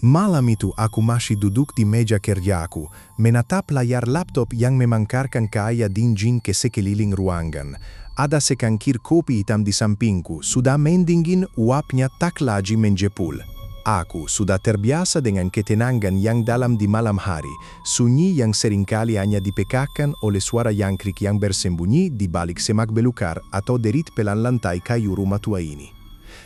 Malam itu aku masih duduk di meja kerjaku, menatap layar laptop yang memangkarkan cahaya dingin ke sekeliling ruangan. Ada secangkir kopi hitam di sampingku, sudah mendingin uapnya tak lagi menjepul. Aku sudah terbiasa dengan ketenangan yang dalam di malam hari, sunyi yang seringkali hanya dipekakkan oleh suara jangkrik yang bersembunyi di balik semak belukar atau derit pelan lantai kayu rumah tua ini.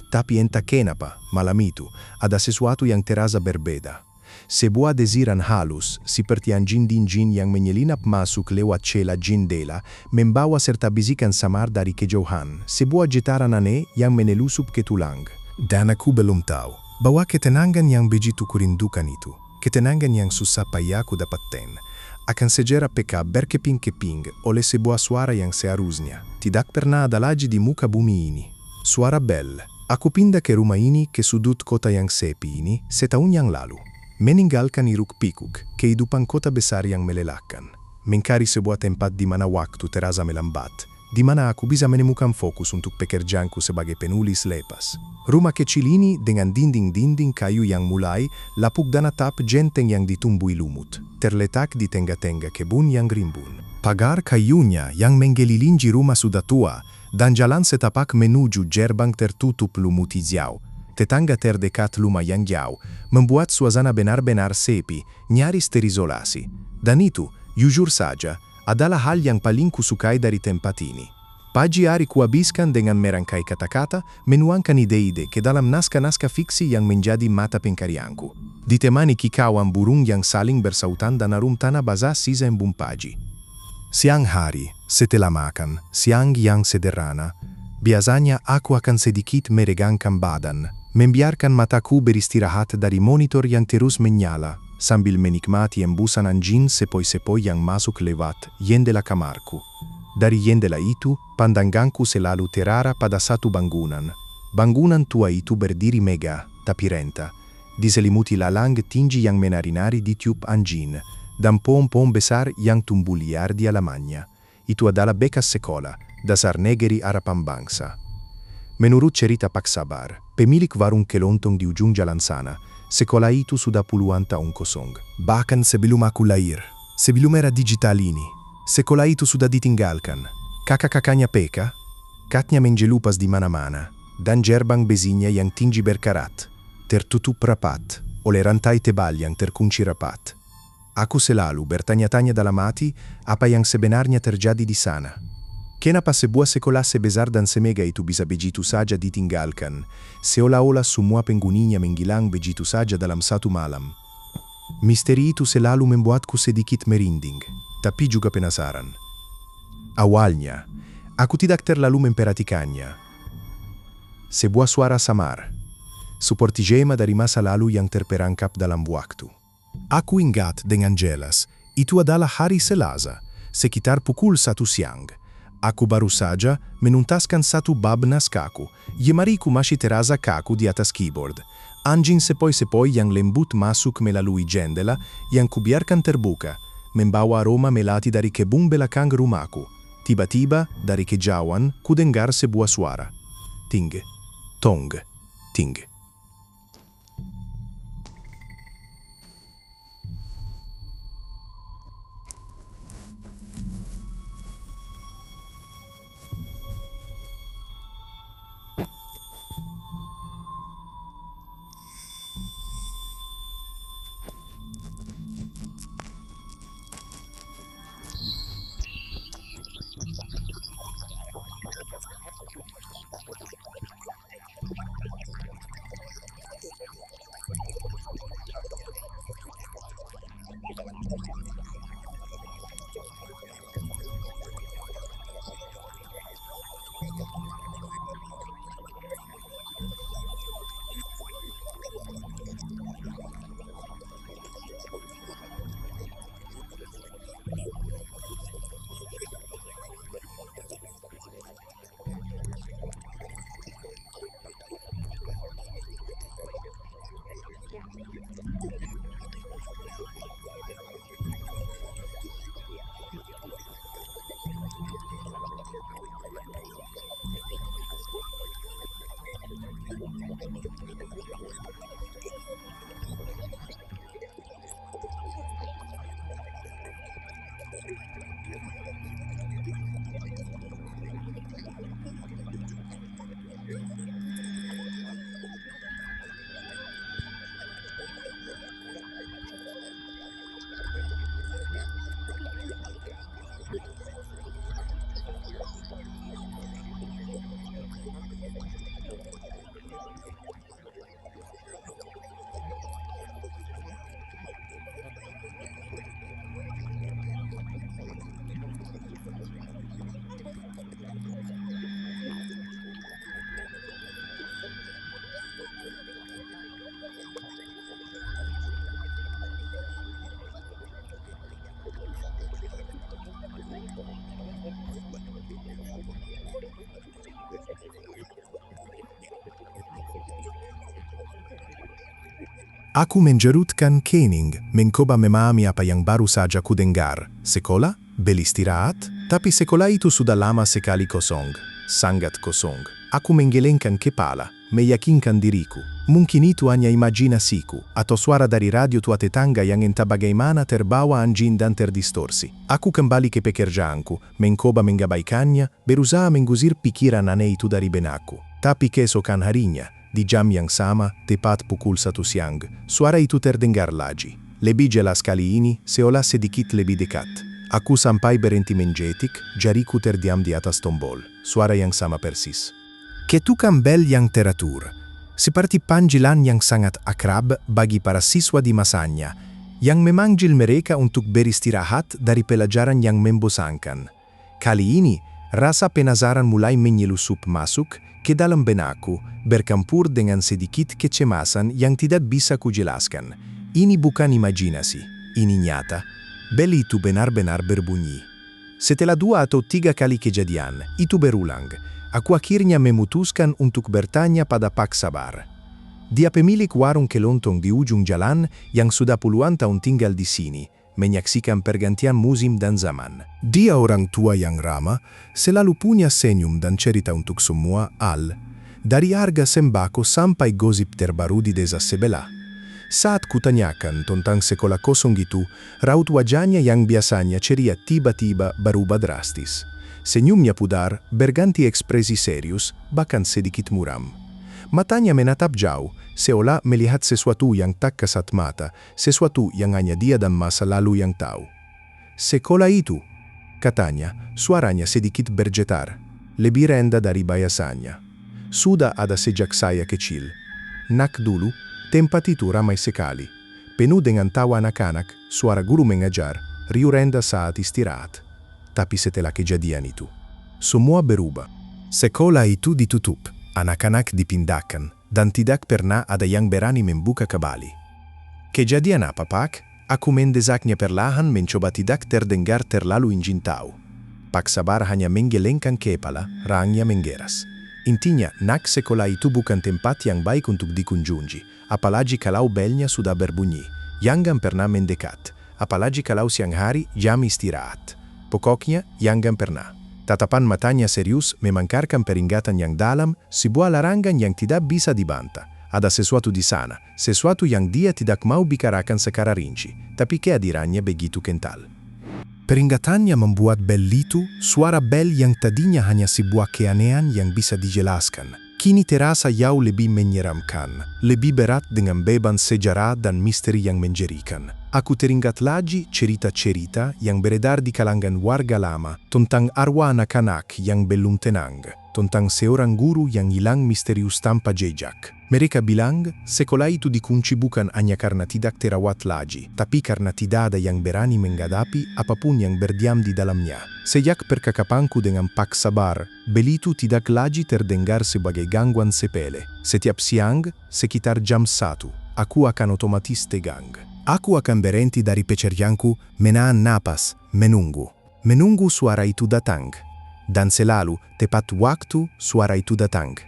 Tapi entah kenapa, malam itu, ada sesuatu yang terasa berbeda. Sebuah desiran halus, seperti anjing dingin yang menyelinap masuk lewat celah jendela, membawa serta bisikan samar dari kejauhan, sebuah getaran aneh yang menelusup ke tulang. Dan aku belum tahu bahwa ketenangan yang begitu kurindukan itu, ketenangan yang susah payah aku dapatkan, akan segera peka berkeping-keping oleh sebuah suara yang seharusnya tidak pernah ada lagi di muka bumi ini. Suara bel. Aku pindah ke rumah ini ke sudut kota yang sepi ini setahun yang lalu. Meninggalkan hiruk-pikuk kehidupan kota besar yang melelahkan. Mencari sebuah tempat di mana waktu terasa melambat, di mana aku bisa menemukan fokus untuk pekerjaanku sebagai penulis lepas. Rumah kecil ini dengan dinding-dinding kayu yang mulai lapuk dan atap genteng yang ditumbuhi lumut, terletak di tengah-tengah kebun yang rimbun. Pagar kayunya yang mengelilingi rumah sudah tua, dan jalan setapak menuju gerbang tertutup lumut hijau. Tetangga terdekat lumayan jauh, membuat suasana benar-benar sepi, nyaris terisolasi. Dan itu, jujur saja, adalah hal yang paling kusukai dari tempat ini. Pagi hari kuhabiskan dengan merangkai kata-kata, menuangkan ide-ide ke dalam naskah-naskah fiksi yang menjadi mata pencarianku. Ditemani kikauan burung yang saling bersautan dan harum tanah basah sisa embun pagi. Siang hari, setelah makan, siang yang sederhana, biasanya aku akan sedikit meregangkan badan, membiarkan mataku beristirahat dari monitor yang terus menyala, sambil menikmati embusan anjing sepoi-sepoi yang masuk lewat jendela kamarku. Dari jendela itu, pandanganku selalu terarah pada satu bangunan. Bangunan tua itu berdiri megah, tapi renta, diselimuti lalang tinggi yang menari-nari di tiup anjing, dan pohon-pohon besar yang tumbuh liar di halamannya. Itu adalah bekas sekolah, dasar negeri harapan bangsa. Menurut cerita Pak Sabar, pemilik warung kelontong di ujung jalan sana, sekolah itu sudah puluhan tahun kosong. Bahkan sebelum aku lahir, sebelum era digital ini, sekolah itu sudah ditinggalkan. Kakak-kakaknya peka, katnya menjelupas di mana-mana, dan gerbang besinya yang tinggi berkarat, tertutup rapat, oleh rantai tebal yang terkunci rapat. Aku selalu bertanya-tanya dalam hati apa yang sebenarnya terjadi di sana. Kenapa sebuah sekolah sebesar dan semega itu bisa begitu saja ditinggalkan, seolah-olah semua penghuninya menghilang begitu saja dalam satu malam. Misteri itu selalu membuatku sedikit merinding, tapi juga penasaran. Awalnya, aku tidak terlalu memperhatikannya. Sebuah suara samar, seperti gema dari masa lalu yang terperangkap dalam waktu. Aku ingat dengan jelas, itu adalah hari Selasa, sekitar pukul 1 siang. Aku baru saja menuntaskan satu bab naskahku, jemariku masih terasa kaku di atas keyboard. Anjing sepoi-sepoi yang lembut masuk melalui jendela yang kubiarkan terbuka, membawa aroma melati dari kebun belakang rumahku. Tiba-tiba, dari kejauhan, kudengar sebuah suara. Ting, tong, ting. Aku menjerutkan kening, mencoba memahami apa yang baru saja ku dengar. Sekolah? Beristirahat? Tapi sekolah itu sudah lama sekali kosong. Sangat kosong. Aku menggelengkan kepala, meyakinkan diriku. Mungkin itu hanya imajinasiku, atau suara dari radio tua tetangga yang entah bagaimana terbawa anjing dan terdistorsi. Aku kembali ke pekerjaanku, mencoba menggabaikannya, berusaha menggusir pikiran aneh itu dari benakku. Tapi keesokan harinya, di jam yang sama, tepat pukul 1 siang, suara itu terdengar lagi. Lebih jelas kali ini, seolah sedikit lebih dekat. Aku sampai berhenti menjetik, jariku terdiam di atas tombol. Suara yang sama persis. Ketukan bel yang teratur. Seperti panggilan yang sangat akrab bagi para siswa di masanya, yang memanggil mereka untuk beristirahat dari pelajaran yang membosankan. Kali ini, rasa penasaran mulai menyelusup masuk ke dalam benakku, bercampur dengan sedikit kecemasan yang tidak bisa kujelaskan. Ini bukan imajinasi, ini nyata. Bel itu benar-benar berbunyi. Setelah 2 atau 3 kali kejadian, itu berulang. Aku akhirnya memutuskan untuk bertanya pada Pak Sabar. Dia pemilik warung kelontong di ujung jalan yang sudah puluhan tahun tinggal di sini, menyaksikan pergantian musim dan zaman. Dia orang tua yang ramah, selalu punya senyum dan cerita untuk semua hal, dari harga sembako sampai gosip terbaru di desa sebelah. Saat kutanyakan tentang sekolah kosong itu, raut wajahnya yang biasanya ceria tiba-tiba berubah drastis. Senyumnya pudar berganti ekspresi serius, bahkan sedikit muram. Matanya menatap jauh, seolah melihat sesuatu yang tak kasat mata, sesuatu yang hanya dia dan masa lalu yang tahu. Sekolah itu, katanya, suaranya sedikit bergetar, lebih rendah dari biasanya. Sudah ada sejak saya kecil. Nak dulu, tempat itu ramai sekali. Penuh dengan tawa anak-anak, suara guru mengajar, riuh rendah saat istirahat. Tapi setelah kejadian itu, semua berubah. Sekolah itu ditutup, anak-anak dipindahkan, dan tidak pernah ada yang berani membuka kembali. Kejadian apa, Pak? Aku mendesaknya perlahan mencoba tidak terdengar terlalu ingin tahu. Pak Sabar hanya menggelengkan kepala, rangnya menggeras. Intinya, nak sekolah itu bukan tempat yang baik untuk dikunjungi, apalagi kalau belnya sudah berbunyi. Jangan pernah mendekat, apalagi kalau siang hari jam istirahat. Pokoknya, jangan pernah. Tatapan matanya serius memangkarkan peringatan yang dalam, sebuah larangan yang tidak bisa dibantah. Ada sesuatu di sana, sesuatu yang dia tidak mau bicarakan secara rinci, tapi kehadirannya begitu kental. Peringatannya membuat bel itu, suara bel yang tadinya hanya sebuah keanehan yang bisa dijelaskan, kini terasa jauh lebih menyeramkan, lebih berat dengan beban sejarah dan misteri yang menjerikan. Aku teringat lagi cerita-cerita yang beredar di kalangan warga lama tentang arwah anak-anak yang belum tenang, tentang seorang guru yang hilang misterius tanpa jejak. Mereka bilang, sekolah itu dikunci bukan hanya karena tidak terawat lagi, tapi karena tidak ada yang berani menghadapi apapun yang berdiam di dalamnya. Sejak percakapanku dengan Pak Sabar, bel itu tidak lagi terdengar sebagai gangguan sepele. Setiap siang, sekitar jam 1, aku akan otomatis tegang. Aku akan berhenti dari pekerjaanku, menahan napas, menunggu. Menunggu suara itu datang. Dan selalu, tepat waktu, suara itu datang.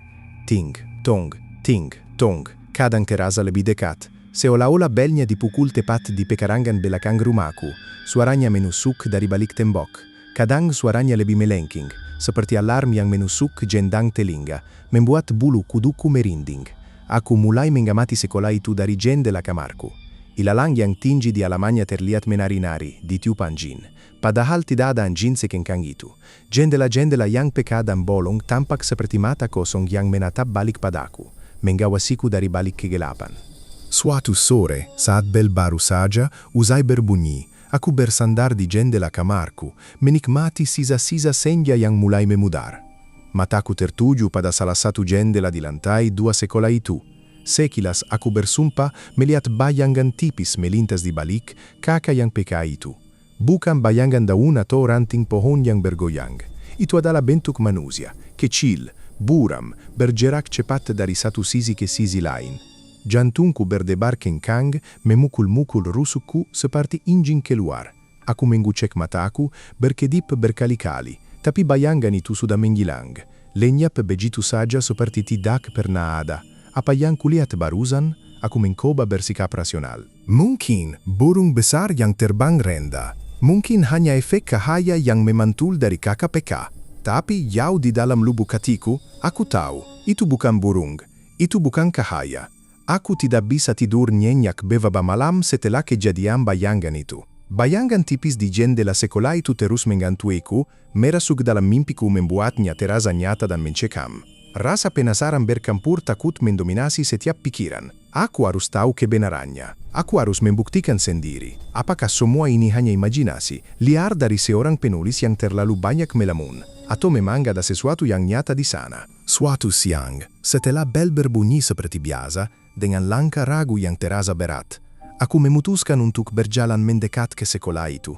Ting, tong, ting, tong. Kadang terasa lebih dekat. Seolah-olah belnya dipukul tepat di pekarangan belakang rumahku. Suaranya menusuk dari balik tembok. Kadang suaranya lebih melengking, seperti alarm yang menusuk jendang telinga, membuat bulu kuduku merinding. Aku mulai mengamati sekolah itu dari jendela kamarku. Ilalang yang tinggi di halamannya terlihat menari-nari, ditiup anjing. Padahal tidak ada anjing sekengkang itu. Jendela-jendela yang peka dan bolong tampak seperti mata kosong yang menatap balik padaku, menggawasiku dari balik kegelapan. Suatu sore, saat bel baru saja usai berbunyi, aku bersandar di jendela kamarku, menikmati sisa-sisa senja yang mulai memudar. Mataku tertuju pada salah satu jendela di lantai 2 sekolah itu. Sekilas aku bersumpah melihat bayangan tipis melintas di balik kakak yang peka itu. Bukan bayangan daun atau ranting pohon yang bergoyang. Itu adalah bentuk manusia, kecil, buram, bergerak cepat dari satu sisi ke sisi lain. Jantungku berdebar kencang, memukul-mukul rusukku seperti ingin keluar. Aku mengucek mataku, berkedip berkali-kali, tapi bayangan itu sudah menghilang. Lenyap begitu saja seperti tidak pernah ada. Apa yang kulihat barusan aku mencoba bersikap rasional. Mungkin burung besar yang terbang rendah. Mungkin hanya efek cahaya yang memantul dari KKPK. Tapi jauh di dalam lubuk hatiku, aku tahu, itu bukan burung, itu bukan cahaya. Aku tidak bisa tidur nyenyak beberapa malam setelah kejadian bayangan itu. Bayangan tipis di jendela sekolah itu terus menggantuiku, merasuk dalam mimpiku membuatnya terasa nyata dan mencekam. Rasa penasaran bercampur takut mendominasi setiap pikiran. Aku harus tahu kebenarannya. Aku harus membuktikan sendiri. Apakah semua ini hanya imajinasi, liar dari seorang penulis yang terlalu banyak melamun? Atau memang ada sesuatu yang nyata di sana? Suatu siang, setelah bel berbunyi seperti biasa, dengan langkah ragu yang terasa berat, aku memutuskan untuk berjalan mendekat ke sekolah itu.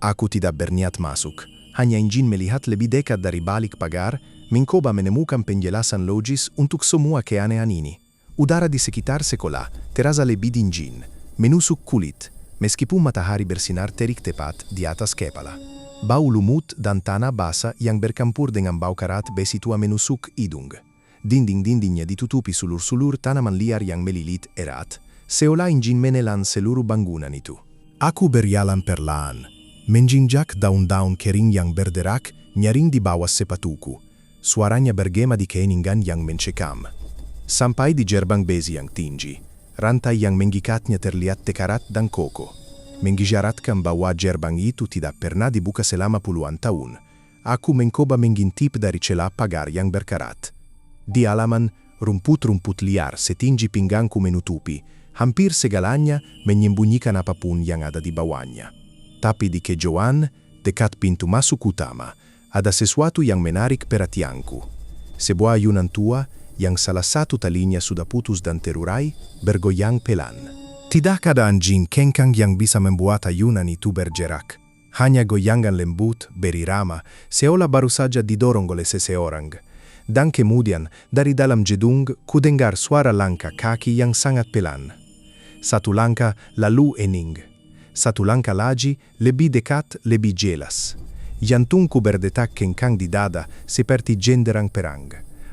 Aku tidak berniat masuk, hanya ingin melihat lebih dekat dari balik pagar, mencoba menemukan penjelasan logis untuk semua keanehan ini. Udara di sekitar sekolah terasa lebih dingin, menusuk kulit, meskipun matahari bersinar terik tepat di atas kepala. Bau lumut dan tanah basah yang bercampur dengan bau karat besitua menusuk hidung. Dinding-dindingnya ditutupi sulur-sulur tanaman liar yang melilit erat, seolah ingin menelan seluruh bangunan itu. Aku berjalan perlahan, menjinjak daun-daun kering yang berderak nyaring di bawah sepatuku. Suaranya bergema di keheningan yang mencekam. Sampai di gerbang besi yang tinggi, rantai yang mengikatnya terlihat tekarat dan kokoh. Mengisyaratkan bahwa gerbang itu tidak pernah dibuka selama puluhan tahun. Aku mencoba mengintip dari celah pagar yang berkarat. Di halaman, rumput-rumput liar setinggi pinggangku menutupi, hampir segalanya menyembunyikan apapun yang ada di bawahnya. Tapi di kejauhan, dekat pintu masuk utama, ada sesuatu yang menarik perhatianku. Sebuah ayunan tua yang salah satu talinya sudah putus dan terurai bergoyang pelan. Tidak ada anjing kengkang yang bisa membuat ayunan itu bergerak. Hanya goyangan lembut, berirama, seolah baru saja didorong oleh seseorang. Dan kemudian, dari dalam gedung, ku dengar suara langkah kaki yang sangat pelan. Satu langkah lalu hening. Satu langkah lagi lebih dekat, lebih jelas. Jantungku berdetak kencang di dada seperti genderang perang.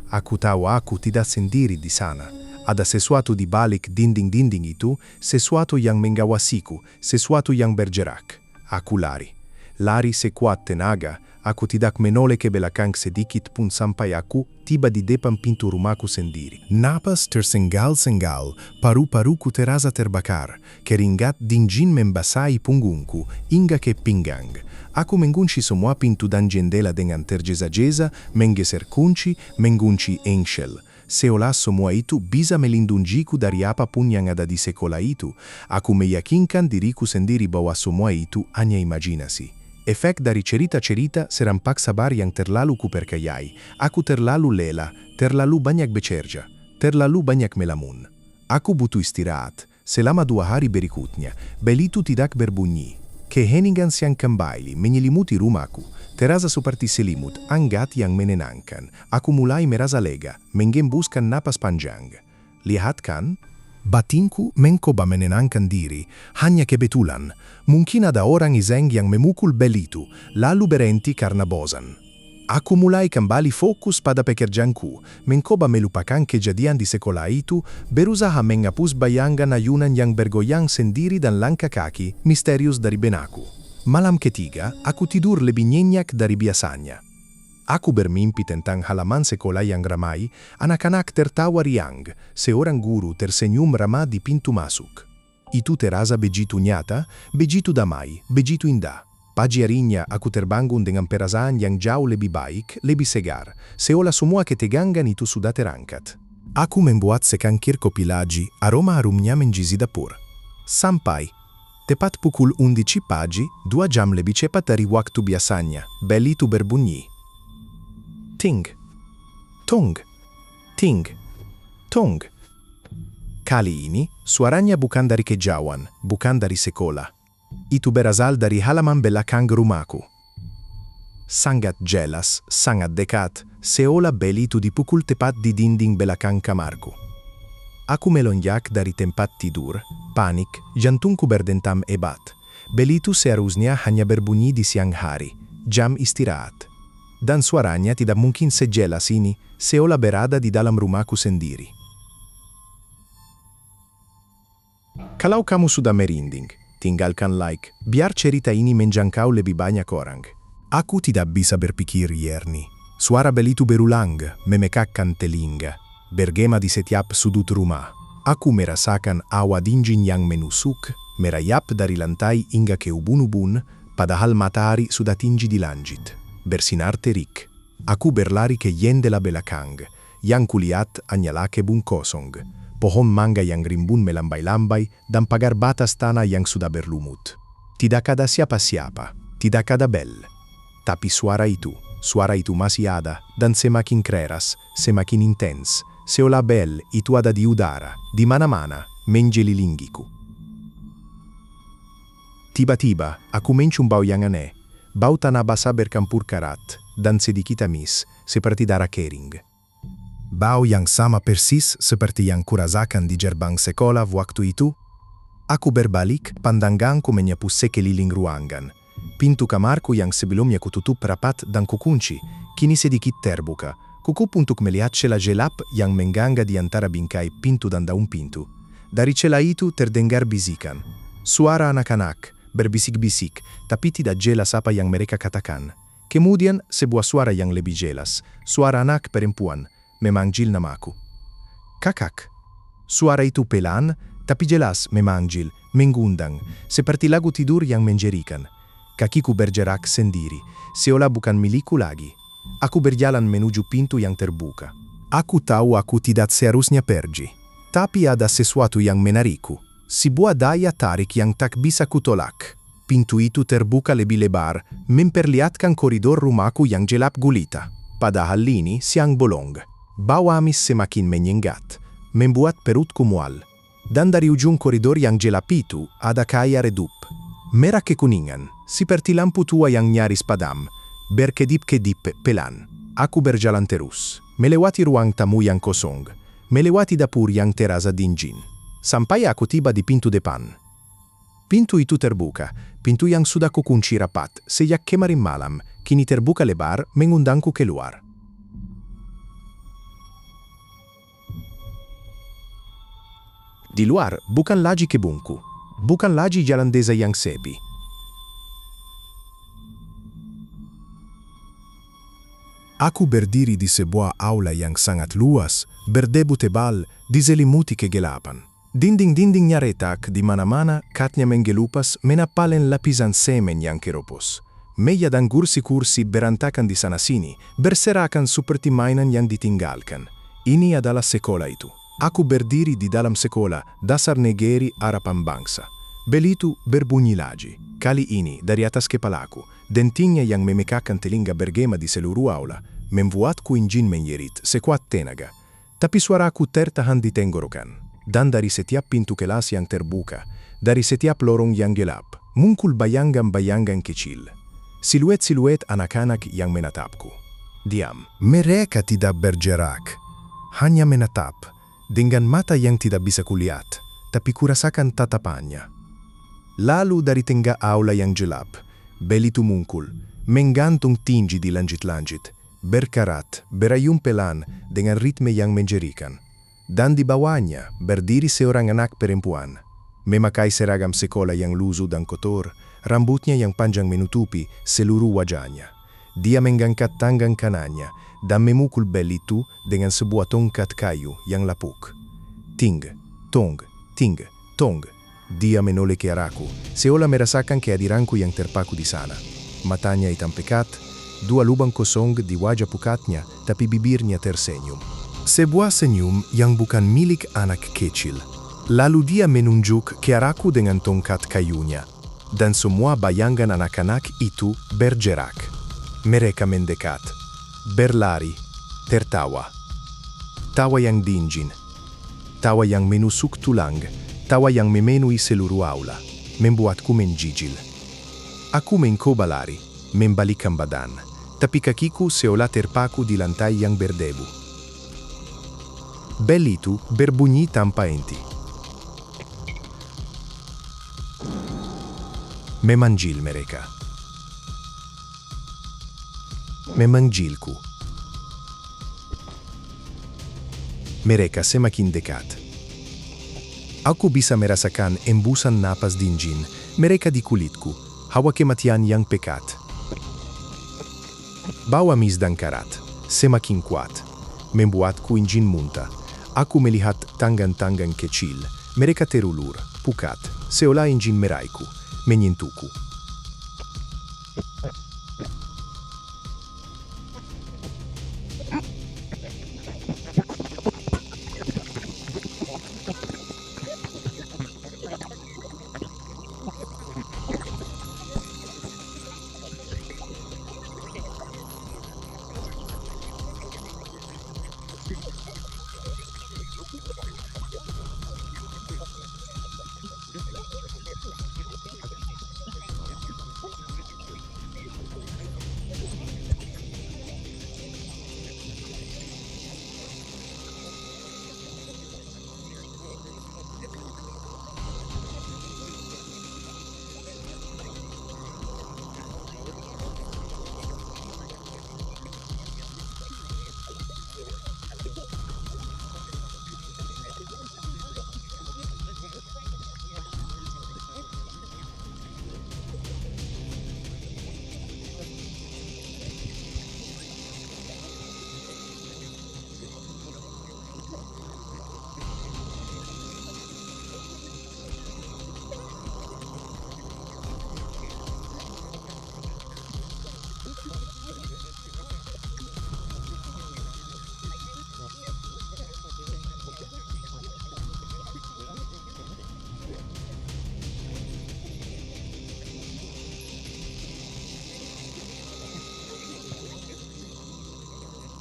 Aku tahu aku tidak sendiri di sana. Ada sesuatu di balik dinding-dinding itu, sesuatu yang mengawasiku, sesuatu yang bergerak. Aku lari. Lari sekuat tenaga, aku tidak menoleh ke belakang sedikit pun sampai aku tiba di depan pintu rumahku sendiri. Napas tersengal-sengal, paru-paruku terasa terbakar, keringat dingin membasahi punggungku hingga ke pinggang. Aku mengunci semua pintu dan jendela dengan tergesa-gesa, menggeser kunci, mengunci engsel. Seolah semua itu bisa melindungiku dari apapun yang ada di sekolah itu. Aku meyakinkan diriku sendiri bahwa semua itu hanya imajinasi. Efek dari cerita-cerita serampak sabar yang terlalu kupercayai. Aku terlalu lela, terlalu banyak bekerja, terlalu banyak melamun. Aku butuh istirahat. Selama 2 hari berikutnya, bel itu tidak berbunyi. Keheningan siang kembali menyelimuti rumahku, terasa seperti selimut hangat yang menenangkan. Aku mulai merasa lega, menggembuskan napas panjang. Lihat kan? Batinku mencoba menenangkan diri, hanya kebetulan. Mungkin ada orang iseng yang memukul bel itu, lalu berhenti karena bosan. Aku mulai kembali fokus pada pekerjaanku, mencoba melupakan kejadian di sekolah itu, berusaha menghapus bayangan ayunan yang bergoyang sendiri dan langkah kaki misterius dari benaku. Malam ketiga, aku tidur lebih nyenyak dari biasanya. Aku bermimpi tentang halaman sekolah yang ramai, anak-anak tertawa riang, seorang guru tersenyum ramah di pintu masuk. Itu terasa begitu nyata, begitu damai, begitu indah. Pagi harinya aku terbangun dengan perasaan yang jauh lebih baik, lebih segar, seolah semua ketegangan itu sudah terangkat. Aku membuat secangkir kopi lagi, aroma harumnya menggisi dapur. Sampai, tepat pukul 11 pagi, 2 jam lebih cepat dari waktu biasanya, bel itu berbunyi. Ting, tong, ting, tong. Kali ini, suaranya bukan dari kejauhan, bukan dari sekolah. Itu berasal dari halaman belakang rumahku. Sangat jelas, sangat dekat, seolah bel itu dipukul tepat di dinding belakang kamarku. Aku melonjak dari tempat tidur, panik, jantungku berdentam hebat. Bel itu seharusnya hanya berbunyi di siang hari, jam istirahat. Dan suaranya tidak mungkin sejelas ini, seolah berada di dalam rumahku sendiri. Kalau kamu sudah merinding, tinggalkan like, biar cerita ini menjangkau lebih banyak orang. Aku tidak bisa berpikir yerni. Suara bel itu berulang, memekakkan telinga. Bergema di setiap sudut rumah. Aku merasakan hawa dingin yang menusuk, merayap dari lantai hingga ke ubun-ubun, padahal matahari sudah tinggi di langit. Bersinar terik. Aku berlari ke jendela belakang, yang kulihat hanyalah kebun kosong. Pohon mangga yang rimbun melambai-lambai dan pagar batas tanah yang sudah berlumut. Tidak ada siapa-siapa, tidak ada bel. Tapi suara itu masih ada dan semakin keras, semakin intens. Seolah bel itu ada di udara, di mana-mana, menjelilingiku. Tiba-tiba, aku mencium bau yang aneh. Bau tanah basah bercampur karat dan sedikit amis, seperti darah kering. Bau yang sama persis seperti yang kurasakan di gerbang sekolah waktu itu. Aku berbalik, pandanganku menyapu sekeliling ruangan. Pintu kamarku yang sebelumnya kututup rapat dan kukunci, kini sedikit terbuka. Kukup untuk melihat celah gelap yang menggangga di antara bingkai pintu dan daun pintu. Dari celah itu terdengar bisikan. Suara anak-anak, berbisik-bisik, tapi tidak jelas apa yang mereka katakan. Kemudian sebuah suara yang lebih jelas, suara anak perempuan, memanggil namaku. Kakak. Suara itu pelan, tapi jelas memanggil, mengundang, seperti lagu tidur yang menjerikan. Kakiku bergerak sendiri, seolah bukan milikku lagi. Aku berjalan menuju pintu yang terbuka. Aku tahu aku tidak seharusnya pergi. Tapi ada sesuatu yang menarikku. Sebuah daya tarik yang tak bisa kutolak. Pintu itu terbuka lebih lebar, memperlihatkan koridor rumahku yang gelap gulita. Padahal ini siang bolong. Bau amis semakin menyengat, membuat perutku mual. Dan dari ujung koridor yang gelap itu ada cahaya redup. Merah kekuningan, seperti lampu tua yang nyaris padam, berkedip-kedip pelan. Aku berjalan terus, melewati ruang tamu yang kosong, melewati dapur yang terasa dingin. Sampai aku tiba di pintu depan. Pintu itu terbuka, pintu yang sudah kukunci rapat sejak kemarin malam, kini terbuka lebar mengundangku keluar. Di luar bukan lagi kebunku, bukan lagi jalan desa yang sepi. Aku berdiri di sebuah aula yang sangat luas, berdebu tebal, diselimuti kegelapan. Dinding-dindingnya retak di mana-mana, katnya menggelupas, menapalan lapisan semen yang keropos. Meja dan kursi-kursi berantakan di sana-sini, berserakan seperti mainan yang ditinggalkan. Ini adalah sekolah itu. Aku berdiri di dalam sekolah, dasar negeri harapan bangsa. Bel itu berbunyi lagi. Kali ini, dari atas kepalaku, dentingnya yang memekakkan telinga bergema di seluruh aula, membuatku ingin menjerit sekuat tenaga. Tapi suaraku tertahan di tenggorokan. Dan dari setiap pintu kelas yang terbuka, dari setiap lorong yang gelap, muncul bayangan-bayangan kecil. Siluet-siluet anak-anak yang menatapku. Diam. Mereka tidak bergerak. Hanya menatap, dengan mata yang tidak bisa kulihat, tapi kurasakan tatapannya. Lalu dari tengah aula yang gelap, bel itu muncul, menggantung tinggi di langit-langit, berkarat, berayun pelan dengan ritme yang menjerikan. Dan di bawahnya berdiri seorang anak perempuan, memakai seragam sekolah yang lusuh dan kotor, rambutnya yang panjang menutupi seluruh wajahnya. Dia mengangkat tangan kanannya dan memukul bel itu dengan sebuah tongkat kayu yang lapuk. Ting, tong, ting, tong. Dia menoleh ke arahku, seolah merasakan kehadiranku yang terpaku di sana. Matanya hitam pekat, dua lubang kosong di wajah pukatnya, tapi bibirnya tersenyum. Sebuah senyum yang bukan milik anak kecil. Lalu dia menunjuk ke arahku dengan tongkat kayunya. Dan semua bayangan anak-anak itu bergerak. Mereka mendekat, berlari, tertawa. Tawa yang dingin, tawa yang menusuk tulang, tawa yang memenuhi seluruh aula, membuatku menggigil. Aku mencoba lari, membalikkan badan, tapi kakiku seolah terpaku di lantai yang berdebu. Bel itu berbunyi tanpa henti. Memanggil mereka. Memanggilku. Mereka semakin dekat. Aku bisa merasakan embusan napas dinjin, mereka di kulitku, hawa kematian yang pekat. Bau amis dan karat, semakin kuat, membuatku ingin muntah. Aku melihat tangan-tangan kecil, mereka terulur, pukat, seolah ingin meraiku, menyentuhku.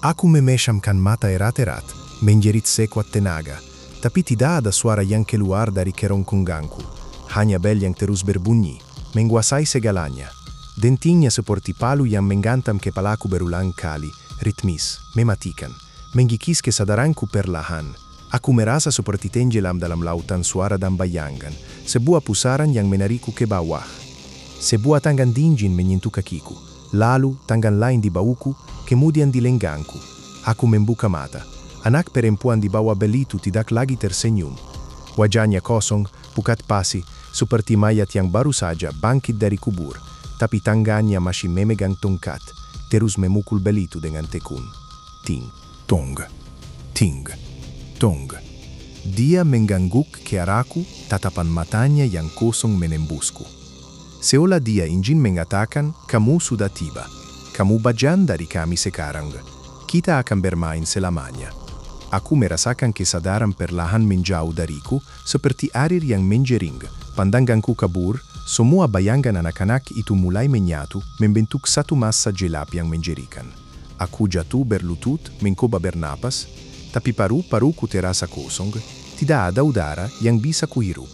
Aku memeshamkan mata erat-erat, menjerit sekuat tenaga, tapi tidak ada suara yang keluar dari kerongkonganku. Hanya bel yang terus berbunyi, menguasai segalanya. Dentinya seperti palu yang menggantam kepalaku berulang kali, ritmis, mematikan, menggigis kesadaranku perlahan. Aku merasa seperti tenggelam dalam lautan suara dan bayangan, sebuah pusaran yang menarikku ke bawah. Sebuah tangan dingin menyentuh kakiku, lalu tangan lain di bahuku, kemudian di lenganku. Aku membuka mata. Anak perempuan di bawah bel itu tidak lagi tersenyum. Wajahnya kosong, pucat pasi, seperti mayat yang baru saja bangkit dari kubur. Tapi tangannya masih memegang tongkat, terus memukul bel itu dengan tekun. Ting, tong, ting, tong. Dia mengangguk ke arahku, tatapan matanya yang kosong menembusku. Seolah dia ingin mengatakan, kamu sudah tiba. Kamu bagian dari kami sekarang. Kita akan bermain selamanya. Aku merasakan kesadaran perlahan menjauh dariku, seperti air yang menjering. Pandanganku kabur, semua bayangan anak-anak itu mulai menyatu, membentuk satu massa gelap yang menjerikan. Aku jatuh berlutut, mencoba bernapas, tapi paru-paruku terasa kosong, tidak ada udara yang bisa kuhirup.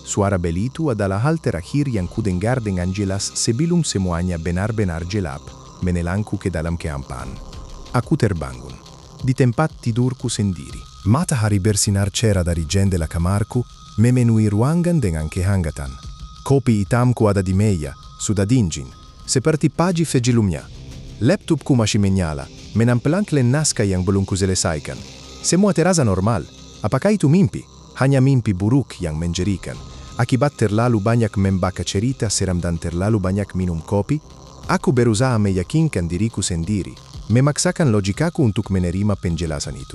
Suara bel itu adalah hal terakhir yang kudengar dengan jelas sebelum semuanya benar-benar gelap, menelangku ke dalam kehampaan. Aku terbangun. Di tempat tidurku sendiri. Matahari bersinar cerah dari jendela kamarku, memenuhi ruangan dengan kehangatan. Kopi hitamku ada di meja, sudah dingin, seperti pagi sebelumnya. Laptopku masih menyala, menampilan naskah yang belum kuselesaikan. Semua terasa normal. Apakah itu mimpi? Hanya mimpi buruk yang menjerikan. Akibat terlalu banyak membaca cerita seram dan terlalu banyak minum kopi, aku berusaha meyakinkan diriku sendiri, memaksakan logikaku untuk menerima penjelasan itu.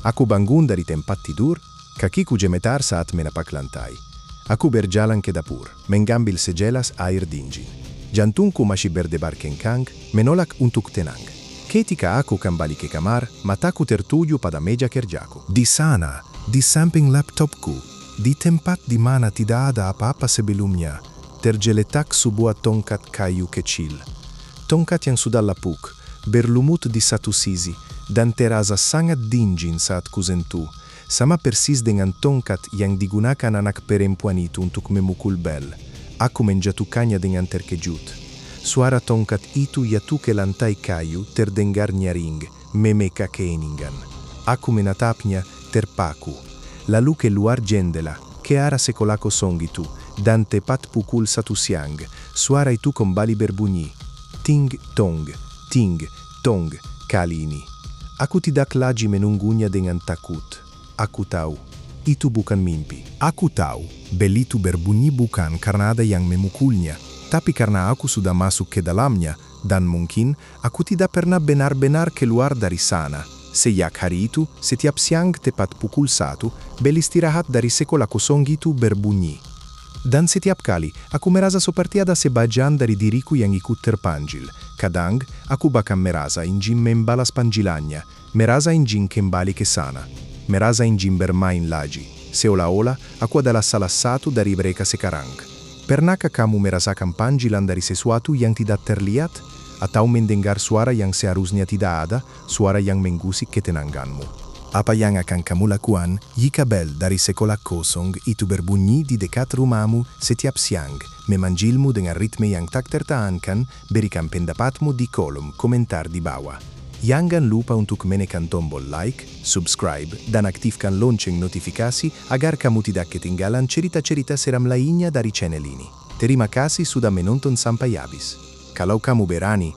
Aku bangun dari tempat tidur, kakiku gemetar saat menapak lantai. Aku berjalan ke dapur, mengambil segelas air dingin. Jantungku masih berdebar kencang, menolak untuk tenang. Ketika aku kembali ke kamar, mataku tertuju pada meja kerjaku. Di sana, di samping laptopku, di tempat di mana tidak ada apa-apa sebelumnya, tergeletak sebuah tongkat kayu kecil. Tongkat yang sudah lapuk, berlumut di satu sisi, dan terasa sangat dingin saat kusentuh, sama persis dengan tongkat yang digunakan anak perempuan itu untuk memukul bel. Aku menjatuhkannya dengan terkejut. Suara tongkat itu jatuh ke lantai kayu terdengar nyaring, memeka keeningan. Aku menatapnya terpaku. Lalu keluar jendela, ke arah sekolah kosong itu, dan tepat pukul 1 siang, suara itu kembali berbunyi. Ting, tong, kali ini. Aku tidak lagi menunggunya dengan takut. Aku tahu, itu bukan mimpi. Aku tahu, bel itu berbunyi bukan karena ada yang memukulnya, tapi karena aku sudah masuk ke dalamnya, dan mungkin aku tidak pernah benar-benar keluar dari sana. Sejak hari itu, setiap siang tepat pukul 1, bel istirahat dari sekolah kosong itu berbunyi. Dan setiap kali, aku merasa seperti ada sebagian dari diriku yang ikut terpanggil. Kadang, aku bahkan merasa ingin membalas panggilannya, merasa ingin kembali ke sana, merasa ingin bermain lagi. Seolah-olah, aku adalah salah satu dari mereka sekarang. Pernahkah kamu merasakan panggilan dari sesuatu yang tidak terlihat? Atau mendengar suara yang seharusnya tidak ada, suara yang menggusik ketenanganmu? Apa yang akan kamu lakukan jika bel dari sekolah kosong itu berbunyi di dekat rumahmu setiap siang, memanggilmu dengan ritme yang tak tertahankan? Berikan pendapatmu di kolom komentar di bawah. Jangan lupa untuk menekan tombol like, subscribe, dan aktifkan lonceng notifikasi agar kamu tidak ketinggalan cerita-cerita seram lainnya dari channel ini. Terima kasih sudah menonton sampai habis. Kalau kamu berani,